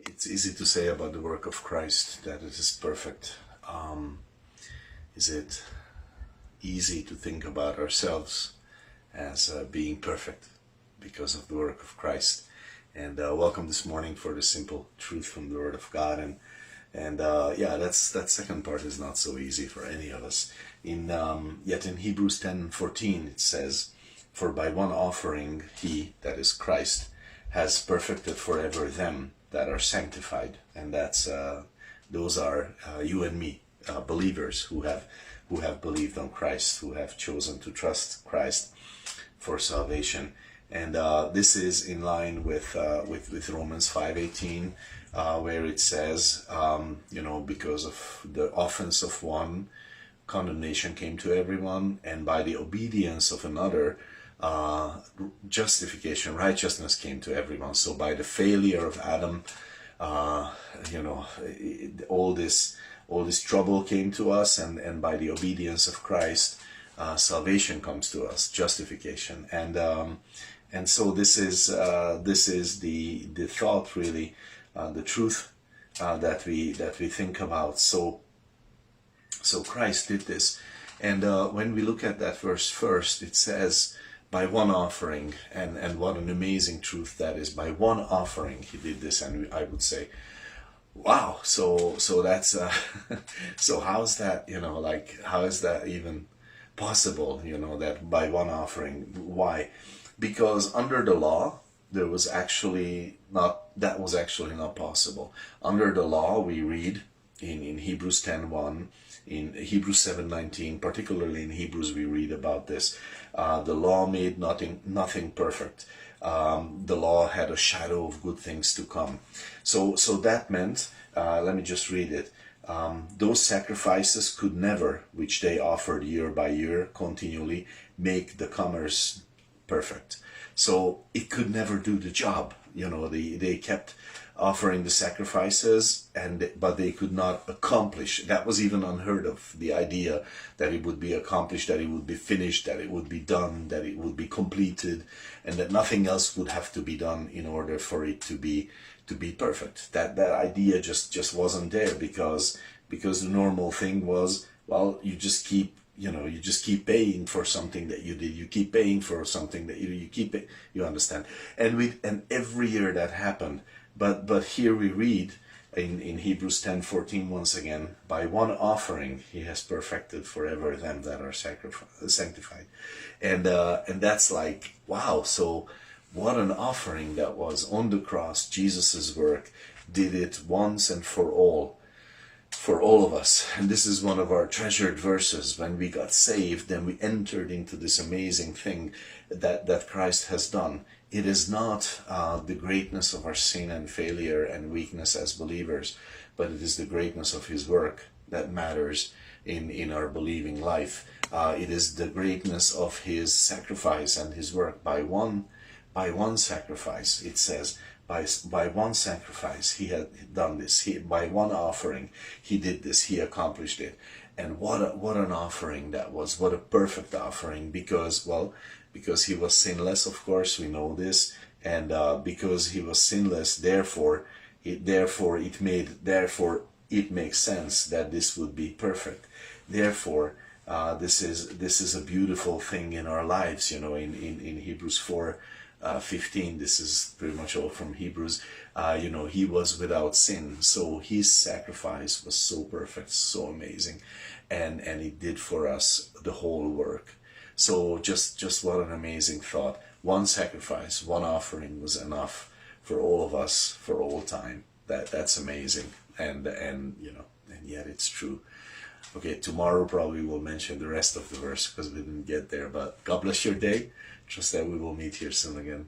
It's easy to say about the work of Christ that it is perfect. Is it easy to think about ourselves as being perfect because of the work of Christ? And welcome this morning for the simple truth from the Word of God. And yeah, that second part is not so easy for any of us. Yet in Hebrews 10:14 it says, "For by one offering he, that is Christ, has perfected forever them that are sanctified." And those are you and me, believers who have believed on Christ, who have chosen to trust Christ for salvation. And this is in line with Romans 5:18, where it says, because of the offense of one, condemnation came to everyone, and by the obedience of another, justification, righteousness came to everyone. So by the failure of Adam, all this trouble came to us, and by the obedience of Christ, salvation comes to us, justification. And so this is the thought, really, the truth that we think about. So Christ did this, and when we look at that verse first, it says, by one offering, and what an amazing truth that is. By one offering he did this. And I would say, wow, so that's so how's that, how is that even possible, that by one offering? Why? Because under the law that was actually not possible. Under the law, we read in Hebrews 10:1, in Hebrews 7:19, particularly in Hebrews, we read about this. The law made nothing perfect. The law had a shadow of good things to come. So that meant, let me just read it. Those sacrifices could never, which they offered year by year continually, make the comers perfect. So it could never do the job. They kept offering the sacrifices, but they could not accomplish. That was even unheard of, the idea that it would be accomplished, that it would be finished, that it would be done, that it would be completed, and that nothing else would have to be done in order for it to be perfect. That idea just wasn't there, because the normal thing was, well, you just keep paying for something that you did. You keep paying for something that you understand. And every year that happened. But here we read in Hebrews 10:14 once again, by one offering he has perfected forever them that are sanctified. And that's like, wow, so what an offering that was on the cross. Jesus's work did it once and for all of us. And this is one of our treasured verses. When we got saved, then we entered into this amazing thing that Christ has done. It is not the greatness of our sin and failure and weakness as believers, but it is the greatness of his work that matters in our believing life. It is the greatness of his sacrifice and his work. By one sacrifice, it says, by one sacrifice he had done this. By one offering he did this. He accomplished it. And what an offering that was. What a perfect offering, because he was sinless, of course, we know this, and because he was sinless, therefore it makes sense that this would be perfect. Therefore, this is a beautiful thing in our lives. In Hebrews 4:15, this is pretty much all from Hebrews. He was without sin, so his sacrifice was so perfect, so amazing, and he did for us the whole work. So just what an amazing thought. One sacrifice, one offering was enough for all of us for all time. That's amazing, and yet it's true. Okay, tomorrow probably we'll mention the rest of the verse because we didn't get there. But God bless your day. Trust that we will meet here soon again.